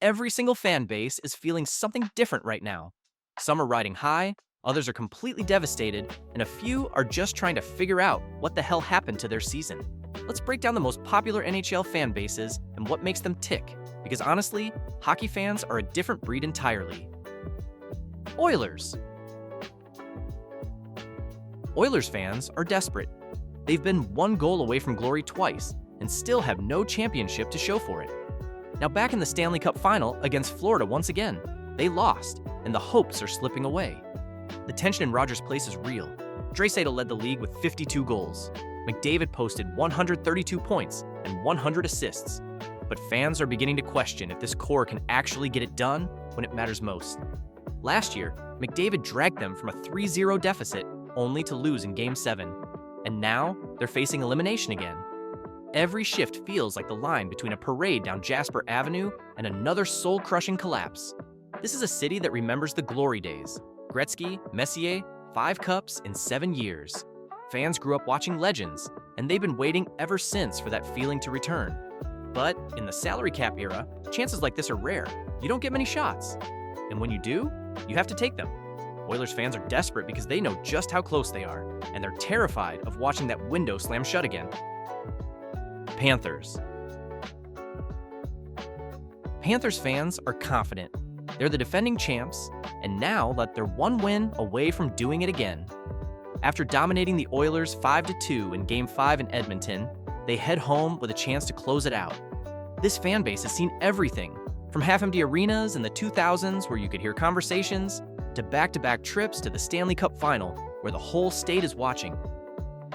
every single fan base is feeling something different right now. Some are riding high, others are completely devastated, and a few are just trying to figure out what the hell happened to their season. Let's break down the most popular NHL fan bases and what makes them tick, because honestly, hockey fans are a different breed entirely. Oilers. Oilers fans are desperate. They've been one goal away from glory twice and still have no championship to show for it. Now back in the Stanley Cup final against Florida once again, they lost, and the hopes are slipping away. The tension in Rogers Place is real. Draisaitl led the league with 52 goals. McDavid posted 132 points and 100 assists. But fans are beginning to question if this core can actually get it done when it matters most. Last year, McDavid dragged them from a 3-0 deficit only to lose in Game 7. And now, they're facing elimination again. Every shift feels like the line between a parade down Jasper Avenue and another soul-crushing collapse. This is a city that remembers the glory days. Gretzky, Messier, 5 cups in 7 years. Fans grew up watching legends, and they've been waiting ever since for that feeling to return. But in the salary cap era, chances like this are rare. You don't get many shots. And when you do, you have to take them. Oilers fans are desperate because they know just how close they are, and they're terrified of watching that window slam shut again. Panthers. Panthers fans are confident. They're the defending champs, and now that they're one win away from doing it again. After dominating the Oilers 5-2 in Game 5 in Edmonton, they head home with a chance to close it out. This fan base has seen everything, from half-empty arenas in the 2000s where you could hear conversations, to back-to-back trips to the Stanley Cup final where the whole state is watching.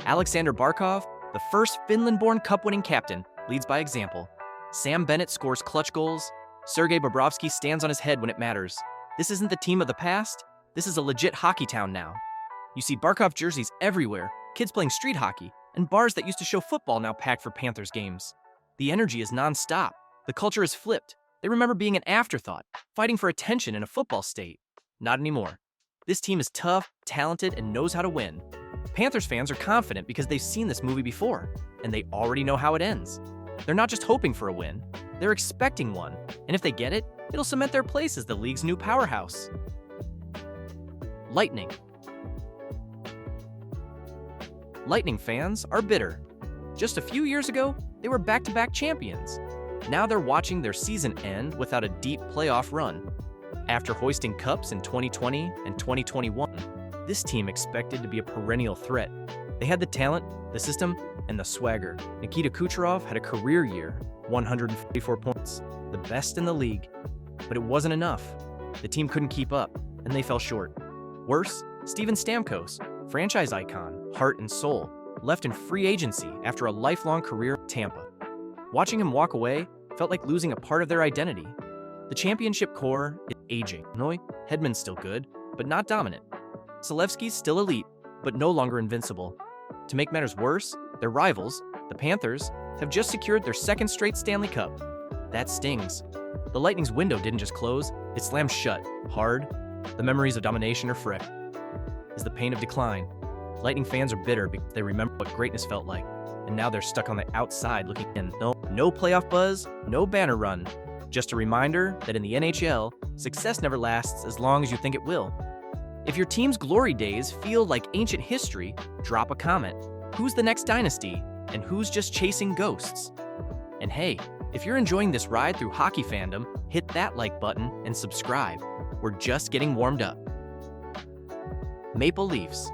Alexander Barkov, the first Finland-born Cup-winning captain, leads by example. Sam Bennett scores clutch goals. Sergei Bobrovsky stands on his head when it matters. This isn't the team of the past. This is a legit hockey town now. You see Barkov jerseys everywhere, kids playing street hockey, and bars that used to show football now packed for Panthers games. The energy is non-stop. The culture is flipped. They remember being an afterthought, fighting for attention in a football state. Not anymore. This team is tough, talented, and knows how to win. Panthers fans are confident because they've seen this movie before, and they already know how it ends. They're not just hoping for a win, they're expecting one, and if they get it, it'll cement their place as the league's new powerhouse. Lightning. Lightning fans are bitter. Just a few years ago, they were back-to-back champions. Now they're watching their season end without a deep playoff run. After hoisting cups in 2020 and 2021, this team expected to be a perennial threat. They had the talent, the system, and the swagger. Nikita Kucherov had a career year, 144 points, the best in the league. But it wasn't enough. The team couldn't keep up, and they fell short. Worse, Steven Stamkos, franchise icon, heart and soul, left in free agency after a lifelong career at Tampa. Watching him walk away felt like losing a part of their identity. The championship core is aging. Hedman's still good, but not dominant. Selevsky's still elite, but no longer invincible. To make matters worse, their rivals, the Panthers, have just secured their second straight Stanley Cup. That stings. The Lightning's window didn't just close, it slammed shut, hard. The memories of domination are fresh. Is the pain of decline. Lightning fans are bitter because they remember what greatness felt like, and now they're stuck on the outside looking in. No playoff buzz, no banner run. Just a reminder that in the NHL, success never lasts as long as you think it will. If your team's glory days feel like ancient history, drop a comment. Who's the next dynasty, and who's just chasing ghosts? And hey, if you're enjoying this ride through hockey fandom, hit that like button and subscribe. We're just getting warmed up. Maple Leafs.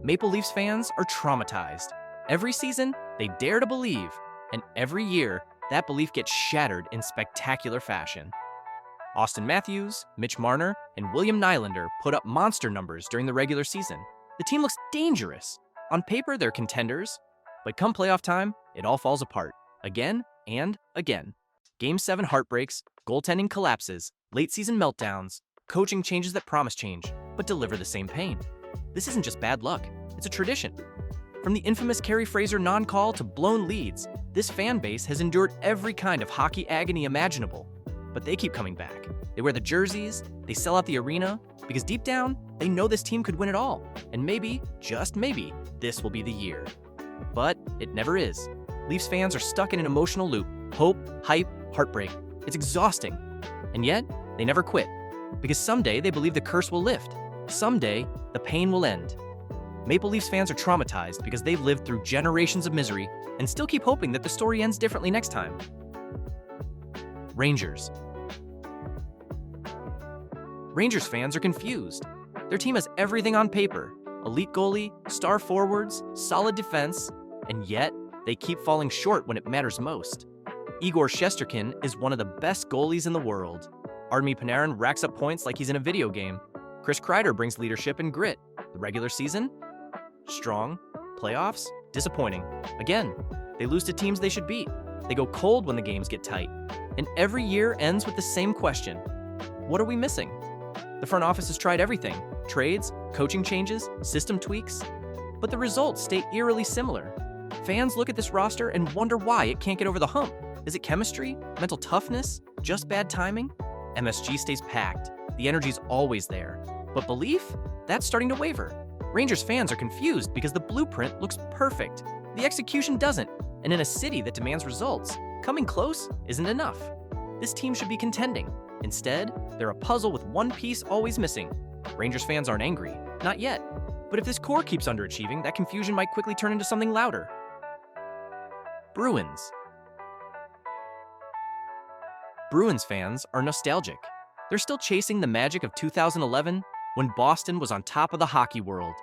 Maple Leafs fans are traumatized. Every season, they dare to believe, and every year, that belief gets shattered in spectacular fashion. Austin Matthews, Mitch Marner, and William Nylander put up monster numbers during the regular season. The team looks dangerous. On paper, they're contenders, but come playoff time, it all falls apart. Again and again. Game 7 heartbreaks, goaltending collapses, late season meltdowns, coaching changes that promise change, but deliver the same pain. This isn't just bad luck, it's a tradition. From the infamous Kerry Fraser non-call to blown leads, this fan base has endured every kind of hockey agony imaginable. But they keep coming back. They wear the jerseys, they sell out the arena, because deep down, they know this team could win it all. And maybe, just maybe, this will be the year. But it never is. Leafs fans are stuck in an emotional loop. Hope, hype, heartbreak. It's exhausting. And yet, they never quit. Because someday they believe the curse will lift. Someday, the pain will end. Maple Leafs fans are traumatized because they've lived through generations of misery and still keep hoping that the story ends differently next time. Rangers. Rangers fans are confused. Their team has everything on paper: elite goalie, star forwards, solid defense, and yet they keep falling short when it matters most. Igor Shesterkin is one of the best goalies in the world. Artemi Panarin racks up points like he's in a video game. Chris Kreider brings leadership and grit. The regular season? Strong. Playoffs? Disappointing. Again, they lose to teams they should beat. They go cold when the games get tight. And every year ends with the same question: what are we missing? The front office has tried everything: trades, coaching changes, system tweaks. But the results stay eerily similar. Fans look at this roster and wonder why it can't get over the hump. Is it chemistry? Mental toughness? Just bad timing? MSG stays packed. The energy's always there. But belief? That's starting to waver. Rangers fans are confused because the blueprint looks perfect. The execution doesn't. And in a city that demands results, coming close isn't enough. This team should be contending. Instead, they're a puzzle with one piece always missing. Rangers fans aren't angry. Not yet. But if this core keeps underachieving, that confusion might quickly turn into something louder. Bruins. Bruins fans are nostalgic. They're still chasing the magic of 2011 when Boston was on top of the hockey world.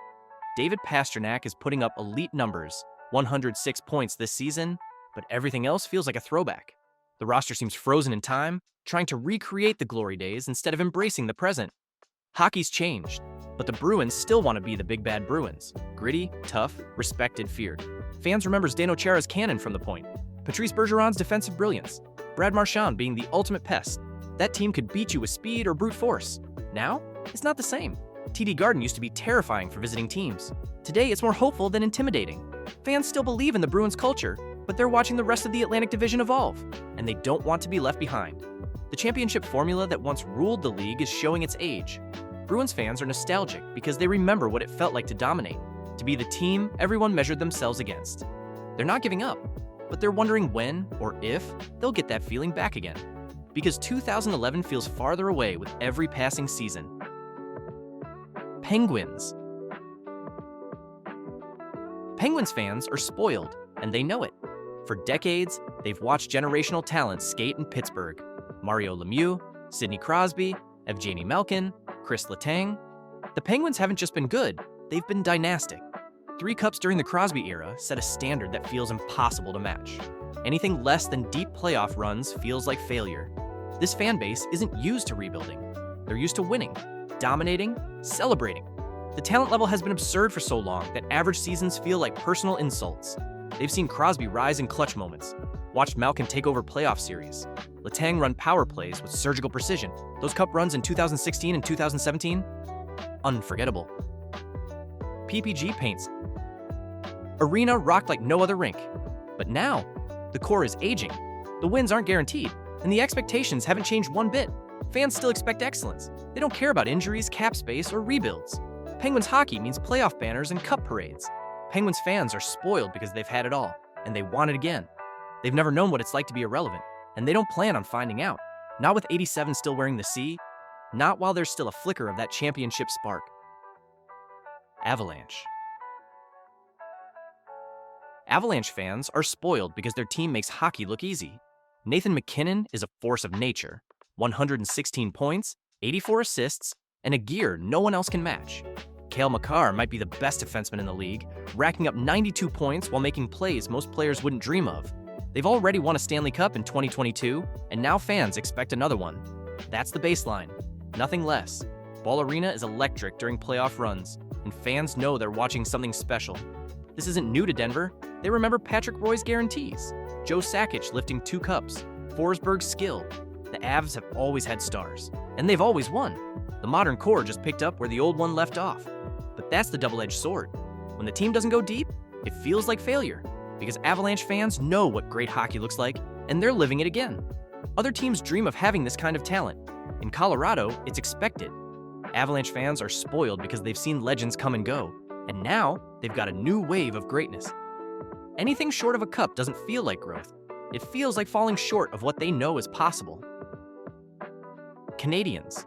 David Pastrnak is putting up elite numbers, 106 points this season, but everything else feels like a throwback. The roster seems frozen in time, trying to recreate the glory days instead of embracing the present. Hockey's changed, but the Bruins still want to be the big bad Bruins. Gritty, tough, respected, feared. Fans remember Zdeno Chara's cannon from the point, Patrice Bergeron's defensive brilliance, Brad Marchand being the ultimate pest. That team could beat you with speed or brute force. Now, it's not the same. TD Garden used to be terrifying for visiting teams. Today, it's more hopeful than intimidating. Fans still believe in the Bruins culture, but they're watching the rest of the Atlantic Division evolve, and they don't want to be left behind. The championship formula that once ruled the league is showing its age. Bruins fans are nostalgic because they remember what it felt like to dominate, to be the team everyone measured themselves against. They're not giving up, but they're wondering when or if they'll get that feeling back again. Because 2011 feels farther away with every passing season. Penguins. Penguins fans are spoiled, and they know it. For decades, they've watched generational talents skate in Pittsburgh. Mario Lemieux, Sidney Crosby, Evgeny Malkin, Chris Letang. The Penguins haven't just been good, they've been dynastic. 3 cups during the Crosby era set a standard that feels impossible to match. Anything less than deep playoff runs feels like failure. This fan base isn't used to rebuilding. They're used to winning, dominating, celebrating. The talent level has been absurd for so long that average seasons feel like personal insults. They've seen Crosby rise in clutch moments, watched Malkin take over playoff series, Letang run power plays with surgical precision. Those cup runs in 2016 and 2017? Unforgettable. PPG paints. Arena rocked like no other rink. But now, the core is aging. The wins aren't guaranteed, and the expectations haven't changed one bit. Fans still expect excellence. They don't care about injuries, cap space, or rebuilds. Penguins hockey means playoff banners and cup parades. Penguins fans are spoiled because they've had it all, and they want it again. They've never known what it's like to be irrelevant, and they don't plan on finding out. Not with 87 still wearing the C, not while there's still a flicker of that championship spark. Avalanche. Avalanche fans are spoiled because their team makes hockey look easy. Nathan MacKinnon is a force of nature. 116 points, 84 assists, and a gear no one else can match. Cale Makar might be the best defenseman in the league, racking up 92 points while making plays most players wouldn't dream of. They've already won a Stanley Cup in 2022, and now fans expect another one. That's the baseline, nothing less. Ball Arena is electric during playoff runs, and fans know they're watching something special. This isn't new to Denver. They remember Patrick Roy's guarantees, Joe Sakic lifting 2 cups, Forsberg's skill. The Avs have always had stars, and they've always won. The modern core just picked up where the old one left off. But that's the double-edged sword. When the team doesn't go deep, it feels like failure, because Avalanche fans know what great hockey looks like, and they're living it again. Other teams dream of having this kind of talent. In Colorado, it's expected. Avalanche fans are spoiled because they've seen legends come and go, and now they've got a new wave of greatness. Anything short of a cup doesn't feel like growth. it feels like falling short of what they know is possible. Canadiens.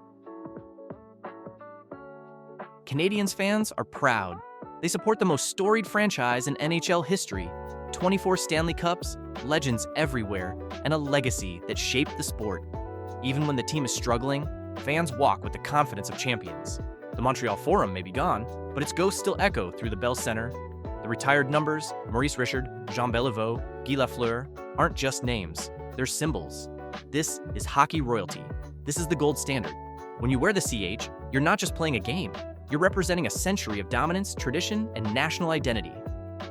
Canadiens fans are proud. They support the most storied franchise in NHL history, 24 Stanley Cups, legends everywhere, and a legacy that shaped the sport. Even when the team is struggling, fans walk with the confidence of champions. The Montreal Forum may be gone, but its ghosts still echo through the Bell Center. The retired numbers, Maurice Richard, Jean Beliveau, Guy Lafleur, aren't just names, they're symbols. This is hockey royalty. This is the gold standard. When you wear the CH, you're not just playing a game, you're representing a century of dominance, tradition, and national identity.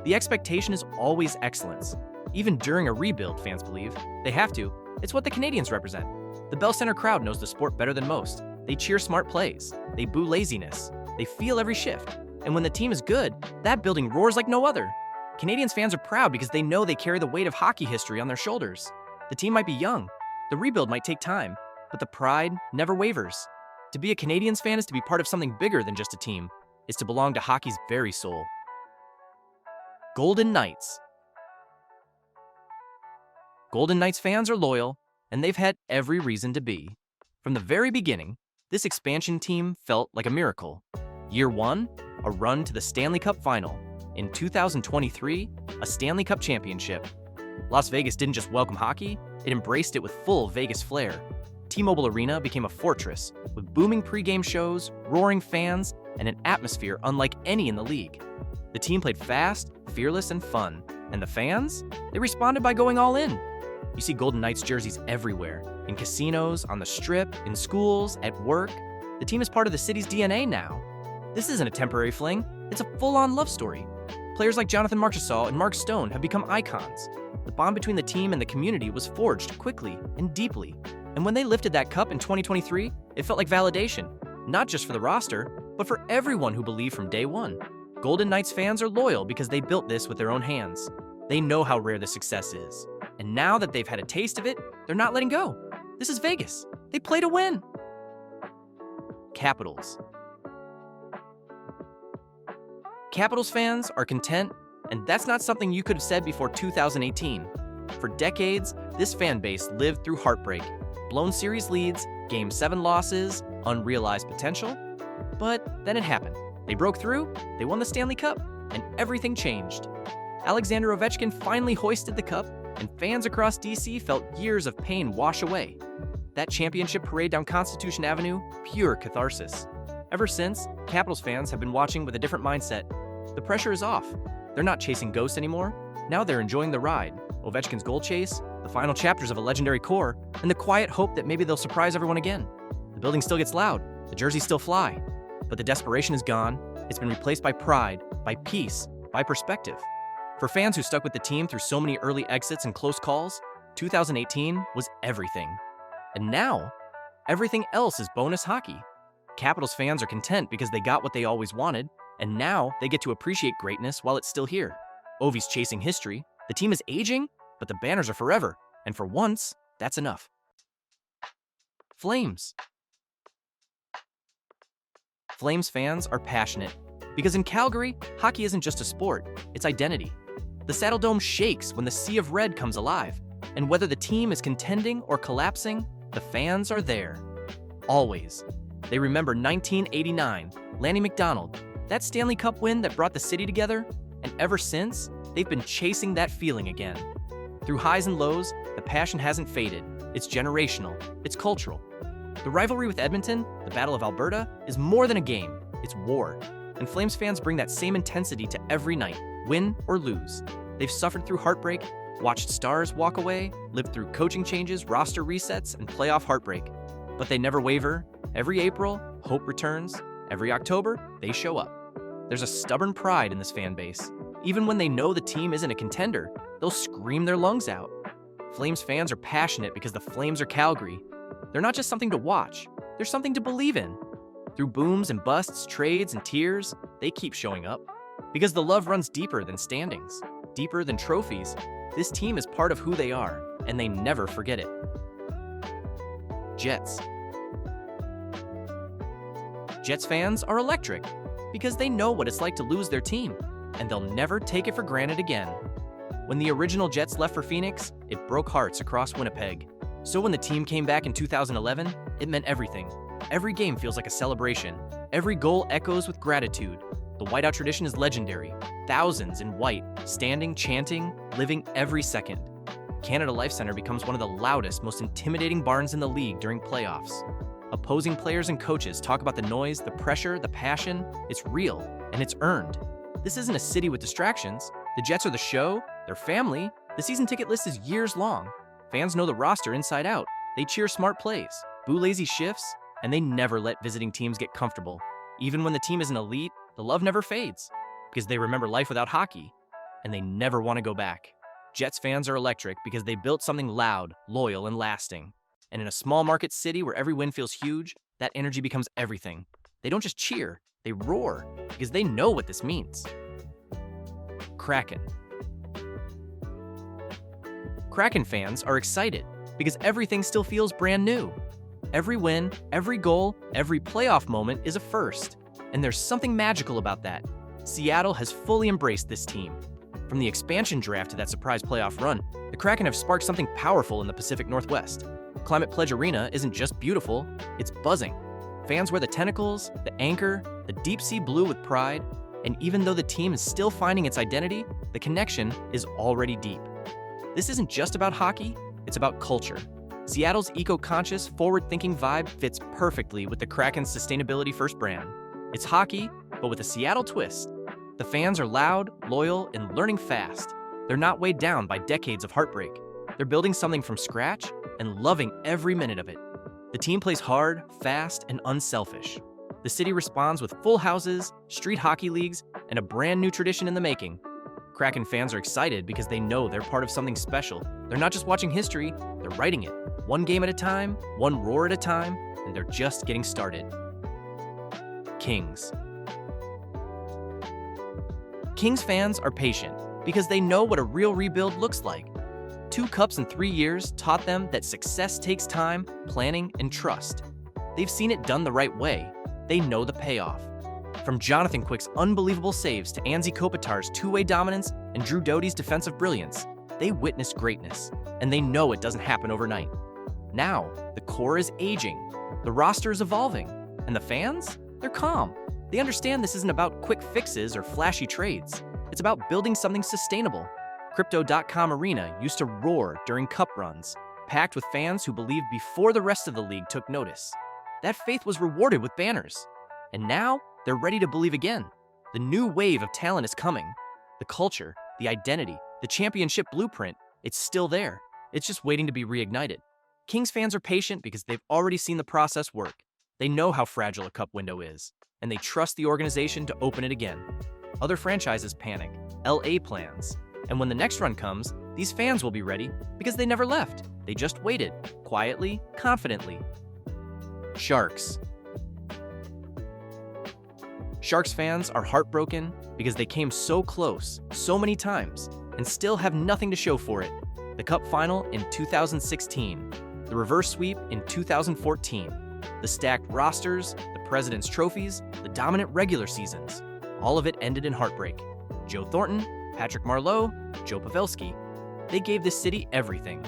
The expectation is always excellence. Even during a rebuild, fans believe. They have to. It's what the Canadiens represent. The Bell Center crowd knows the sport better than most. They cheer smart plays. They boo laziness. They feel every shift. And when the team is good, that building roars like no other. Canadiens fans are proud because they know they carry the weight of hockey history on their shoulders. The team might be young. The rebuild might take time. But the pride never wavers. To be a Canadiens fan is to be part of something bigger than just a team. It's to belong to hockey's very soul. Golden Knights. Golden Knights fans are loyal, and they've had every reason to be. From the very beginning, this expansion team felt like a miracle. Year 1, a run to the Stanley Cup Final. In 2023, a Stanley Cup championship. Las Vegas didn't just welcome hockey, it embraced it with full Vegas flair. T-Mobile Arena became a fortress, with booming pregame shows, roaring fans, and an atmosphere unlike any in the league. The team played fast, fearless, and fun. And the fans? They responded by going all in. You see Golden Knights jerseys everywhere, in casinos, on the strip, in schools, at work. The team is part of the city's DNA now. This isn't a temporary fling, it's a full-on love story. Players like Jonathan Marchessault and Mark Stone have become icons. The bond between the team and the community was forged quickly and deeply. And when they lifted that cup in 2023, it felt like validation, not just for the roster, but for everyone who believed from day one. Golden Knights fans are loyal because they built this with their own hands. They know how rare the success is. And now that they've had a taste of it, they're not letting go. This is Vegas. They play to win. Capitals. Capitals fans are content, and that's not something you could have said before 2018. For decades, this fan base lived through heartbreak, blown series leads, Game 7 losses, unrealized potential. But then it happened. They broke through, they won the Stanley Cup, and everything changed. Alexander Ovechkin finally hoisted the cup, and fans across DC felt years of pain wash away. That championship parade down Constitution Avenue, pure catharsis. Ever since, Capitals fans have been watching with a different mindset. The pressure is off. They're not chasing ghosts anymore. Now they're enjoying the ride. Ovechkin's goal chase, the final chapters of a legendary core, and the quiet hope that maybe they'll surprise everyone again. The building still gets loud, the jerseys still fly, but the desperation is gone. It's been replaced by pride, by peace, by perspective. For fans who stuck with the team through so many early exits and close calls, 2018 was everything. And now, everything else is bonus hockey. Capitals fans are content because they got what they always wanted, and now they get to appreciate greatness while it's still here. Ovi's chasing history, the team is aging, but the banners are forever, and for once, that's enough. Flames. Flames fans are passionate, because in Calgary, hockey isn't just a sport, it's identity. The Saddle Dome shakes when the sea of red comes alive, and whether the team is contending or collapsing, the fans are there. Always. They remember 1989, Lanny McDonald, that Stanley Cup win that brought the city together, and ever since, they've been chasing that feeling again. Through highs and lows, the passion hasn't faded. It's generational. It's cultural. The rivalry with Edmonton, the Battle of Alberta, is more than a game. It's war. And Flames fans bring that same intensity to every night, win or lose. They've suffered through heartbreak, watched stars walk away, lived through coaching changes, roster resets, and playoff heartbreak. But they never waver. Every April, hope returns. Every October, they show up. There's a stubborn pride in this fan base. Even when they know the team isn't a contender, they'll scream their lungs out. Flames fans are passionate because the Flames are Calgary. They're not just something to watch, they're something to believe in. Through booms and busts, trades and tears, they keep showing up. Because the love runs deeper than standings, deeper than trophies. This team is part of who they are, and they never forget it. Jets. Jets fans are electric because they know what it's like to lose their team, and they'll never take it for granted again. When the original Jets left for Phoenix, it broke hearts across Winnipeg. So when the team came back in 2011, it meant everything. Every game feels like a celebration. Every goal echoes with gratitude. The whiteout tradition is legendary. Thousands in white, standing, chanting, living every second. Canada Life Centre becomes one of the loudest, most intimidating barns in the league during playoffs. Opposing players and coaches talk about the noise, the pressure, the passion. It's real, and it's earned. This isn't a city with distractions. The Jets are the show, their family. The season ticket list is years long. Fans know the roster inside out. They cheer smart plays, boo lazy shifts, and they never let visiting teams get comfortable. Even when the team isn't elite, the love never fades, because they remember life without hockey, and they never want to go back. Jets fans are electric because they built something loud, loyal, and lasting. And in a small market city where every win feels huge, that energy becomes everything. They don't just cheer, they roar, because they know what this means. Kraken. Kraken fans are excited because everything still feels brand new. Every win, every goal, every playoff moment is a first. And there's something magical about that. Seattle has fully embraced this team. From the expansion draft to that surprise playoff run, the Kraken have sparked something powerful in the Pacific Northwest. Climate Pledge Arena isn't just beautiful, it's buzzing. Fans wear the tentacles, the anchor, the deep sea blue with pride, and even though the team is still finding its identity, the connection is already deep. This isn't just about hockey, it's about culture. Seattle's eco-conscious, forward-thinking vibe fits perfectly with the Kraken's sustainability-first brand. It's hockey, but with a Seattle twist. The fans are loud, loyal, and learning fast. They're not weighed down by decades of heartbreak. They're building something from scratch and loving every minute of it. The team plays hard, fast, and unselfish. The city responds with full houses, street hockey leagues, and a brand new tradition in the making. Kraken fans are excited because they know they're part of something special. They're not just watching history, they're writing it. One game at a time, one roar at a time, and they're just getting started. Kings. Kings fans are patient because they know what a real rebuild looks like. 2 cups in 3 years taught them that success takes time, planning, and trust. They've seen it done the right way. They know the payoff. From Jonathan Quick's unbelievable saves to Anze Kopitar's two-way dominance and Drew Doty's defensive brilliance, they witnessed greatness, and they know it doesn't happen overnight. Now, the core is aging, the roster is evolving, and the fans? They're calm. They understand this isn't about quick fixes or flashy trades. It's about building something sustainable. Crypto.com Arena used to roar during cup runs, packed with fans who believed before the rest of the league took notice. That faith was rewarded with banners. And now, they're ready to believe again. The new wave of talent is coming. The culture, the identity, the championship blueprint, it's still there. It's just waiting to be reignited. Kings fans are patient because they've already seen the process work. They know how fragile a cup window is, and they trust the organization to open it again. Other franchises panic. LA plans. And when the next run comes, these fans will be ready because they never left. They just waited, quietly, confidently. Sharks. Sharks fans are heartbroken because they came so close, so many times, and still have nothing to show for it. The Cup final in 2016, the reverse sweep in 2014, the stacked rosters, the President's trophies, the dominant regular seasons. All of it ended in heartbreak. Joe Thornton, Patrick Marleau, Joe Pavelski. They gave this city everything,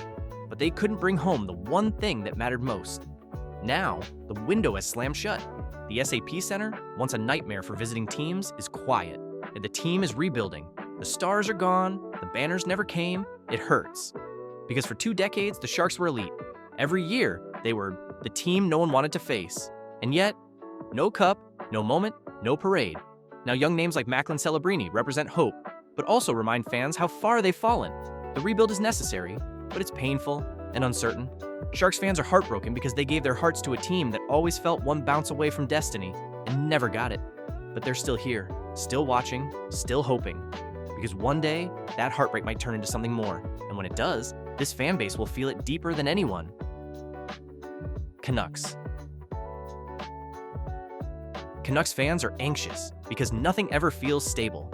but they couldn't bring home the one thing that mattered most. Now, the window has slammed shut. The SAP Center, once a nightmare for visiting teams, is quiet, and the team is rebuilding. The stars are gone, the banners never came, it hurts. Because for 2 decades, the Sharks were elite. Every year, they were the team no one wanted to face. And yet, no cup, no moment, no parade. Now young names like Macklin Celebrini represent hope, but also remind fans how far they've fallen. The rebuild is necessary, but it's painful and uncertain. Sharks fans are heartbroken because they gave their hearts to a team that always felt one bounce away from destiny and never got it. But they're still here, still watching, still hoping. Because one day, that heartbreak might turn into something more. And when it does, this fan base will feel it deeper than anyone. Canucks. Canucks fans are anxious because nothing ever feels stable.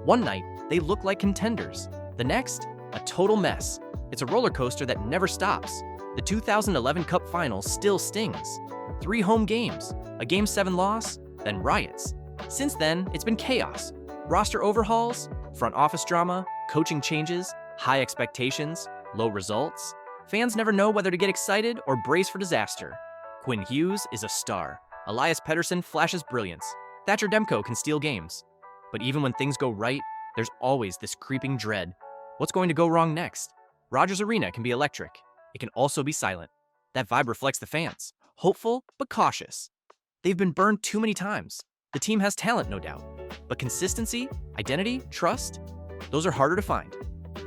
One night, they look like contenders. The next, a total mess. It's a roller coaster that never stops. The 2011 Cup final still stings. 3 home games, a Game 7 loss, then riots. Since then, it's been chaos. Roster overhauls, front office drama, coaching changes, High expectations, low results. Fans never know whether to get excited or brace for disaster. Quinn Hughes is a star. Elias Pettersson flashes brilliance. Thatcher Demko can steal games. But even when things go right, there's always this creeping dread. What's going to go wrong next? Rogers Arena can be electric. It can also be silent. That vibe reflects the fans. Hopeful, but cautious. They've been burned too many times. The team has talent, no doubt. But consistency, identity, trust, those are harder to find.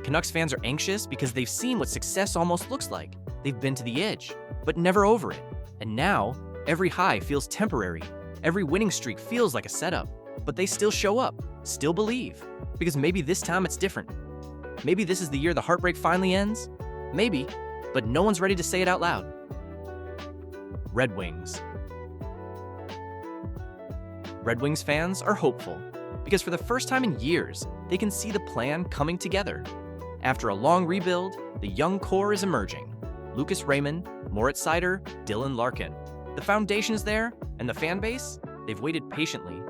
Canucks fans are anxious because they've seen what success almost looks like. They've been to the edge, but never over it. And now, every high feels temporary. Every winning streak feels like a setup. But they still show up, still believe. Because maybe this time it's different. Maybe this is the year the heartbreak finally ends. Maybe, but no one's ready to say it out loud. Red Wings. Red Wings fans are hopeful because for the first time in years, they can see the plan coming together. After a long rebuild, the young core is emerging. Lucas Raymond, Moritz Seider, Dylan Larkin. The foundation is there, and the fan base, they've waited patiently.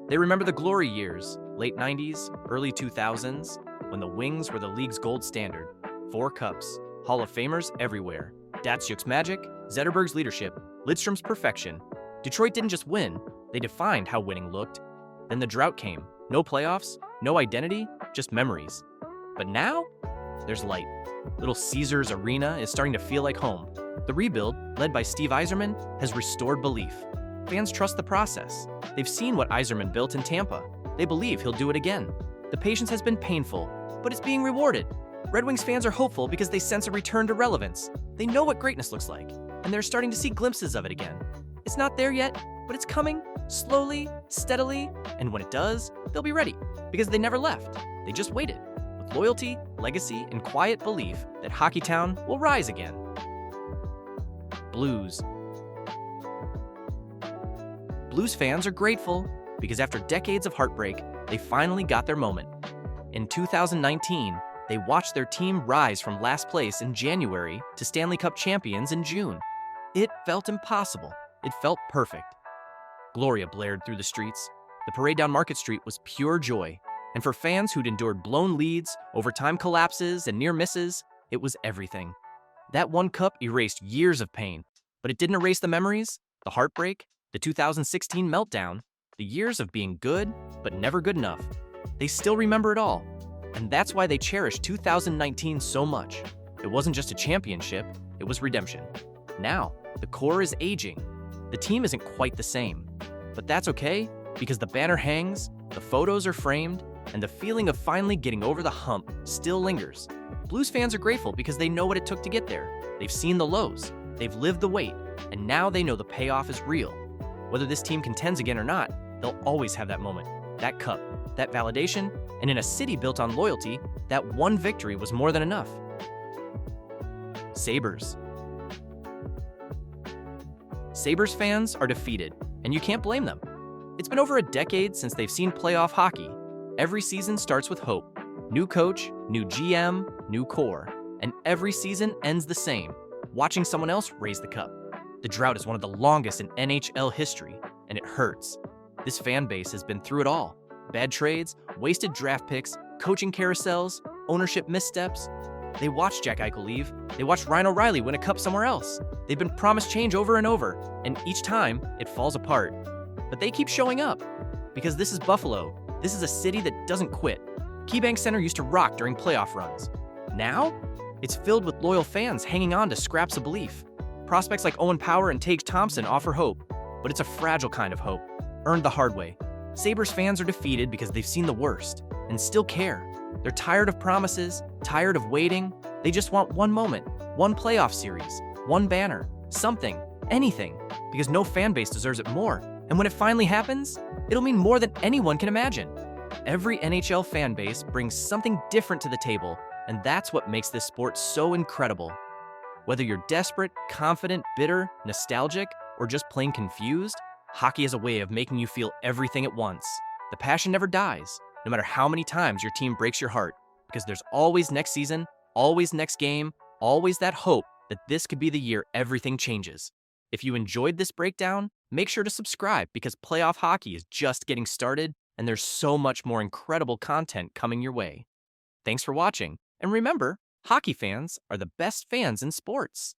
They remember the glory years, late 90s, early 2000s, when the Wings were the league's gold standard. 4 cups, Hall of Famers everywhere. Datsyuk's magic, Zetterberg's leadership, Lidstrom's perfection. Detroit didn't just win, they defined how winning looked. Then the drought came. No playoffs, no identity, just memories. But now, there's light. Little Caesars Arena is starting to feel like home. The rebuild, led by Steve Yzerman, has restored belief. Fans trust the process. They've seen what Yzerman built in Tampa. They believe he'll do it again. The patience has been painful, but it's being rewarded. Red Wings fans are hopeful because they sense a return to relevance. They know what greatness looks like, and they're starting to see glimpses of it again. It's not there yet, but it's coming, slowly, steadily, and when it does, they'll be ready, because they never left. They just waited, with loyalty, legacy, and quiet belief that Hockeytown will rise again. Blues. Blues fans are grateful because after decades of heartbreak, they finally got their moment. In 2019, they watched their team rise from last place in January to Stanley Cup champions in June. It felt impossible. It felt perfect. Gloria blared through the streets. The parade down Market Street was pure joy. And for fans who'd endured blown leads, overtime collapses, and near misses, it was everything. That one cup erased years of pain, but it didn't erase the memories, the heartbreak, the 2016 meltdown, the years of being good, but never good enough. They still remember it all. And that's why they cherish 2019 so much. It wasn't just a championship, it was redemption. Now, the core is aging. The team isn't quite the same. But that's okay, because the banner hangs, the photos are framed, and the feeling of finally getting over the hump still lingers. Blues fans are grateful because they know what it took to get there. They've seen the lows, they've lived the wait, and now they know the payoff is real. Whether this team contends again or not, they'll always have that moment, that cup, that validation, and in a city built on loyalty, that one victory was more than enough. Sabres. Sabres fans are defeated, and you can't blame them. It's been over a decade since they've seen playoff hockey. Every season starts with hope. New coach, new GM, new core. And every season ends the same, watching someone else raise the cup. The drought is one of the longest in NHL history, and it hurts. This fan base has been through it all. Bad trades, wasted draft picks, coaching carousels, ownership missteps. They watched Jack Eichel leave. They watched Ryan O'Reilly win a cup somewhere else. They've been promised change over and over, and each time, it falls apart. But they keep showing up, because this is Buffalo. This is a city that doesn't quit. KeyBank Center used to rock during playoff runs. Now, it's filled with loyal fans hanging on to scraps of belief. Prospects like Owen Power and Tage Thompson offer hope, but it's a fragile kind of hope, earned the hard way. Sabres fans are defeated because they've seen the worst, and still care. They're tired of promises, tired of waiting. They just want one moment, one playoff series, one banner, something, anything, because no fan base deserves it more. And when it finally happens, it'll mean more than anyone can imagine. Every NHL fan base brings something different to the table, and that's what makes this sport so incredible. Whether you're desperate, confident, bitter, nostalgic, or just plain confused, hockey is a way of making you feel everything at once. The passion never dies, no matter how many times your team breaks your heart, because there's always next season, always next game, always that hope that this could be the year everything changes. If you enjoyed this breakdown, make sure to subscribe because playoff hockey is just getting started and there's so much more incredible content coming your way. Thanks for watching, And remember, hockey fans are the best fans in sports.